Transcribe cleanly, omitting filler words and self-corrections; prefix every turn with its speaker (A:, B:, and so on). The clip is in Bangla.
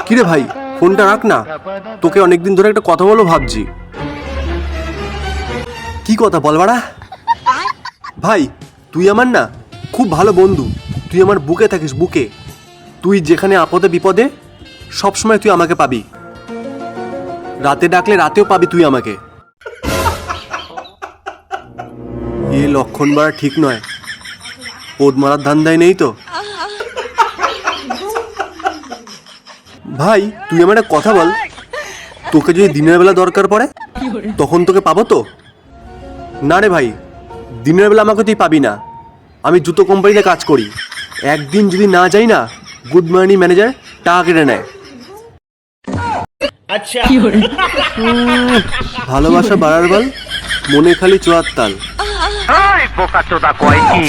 A: কিরে ভাই, ফোনটা রাখ না, তোকে অনেকদিন ধরে একটা কথা বলো ভাবছি। কি কথা বল বাড়া? ভাই তুই আমার না খুব ভালো বন্ধু, তুই আমার বুকে থাকিস, বুকে। তুই যেখানে আপদে বিপদে সবসময় তুই আমাকে পাবি, রাতে ডাকলে রাতেও পাবি তুই আমাকে। এ লক্ষণ বাড়া ঠিক নয়, পোদ মারার ধান্দায় নেই তো? ভাই তুই আমার একটা কথা বল, তোকে যদি দিনের বেলা দরকার পড়ে তখন তোকে পাবো তো? না রে ভাই, দিনের বেলা আমাকে তুই পাবি না, আমি জুতো কোম্পানিতে কাজ করি, একদিন যদি না যাই না গুড মর্নিং ম্যানেজার টাকা কেটে নেয়। আচ্ছা ভালোবাসা বাড়ার বল, মনে খালি চোয়ার তাল।
B: বোকাচোদা কয় কি?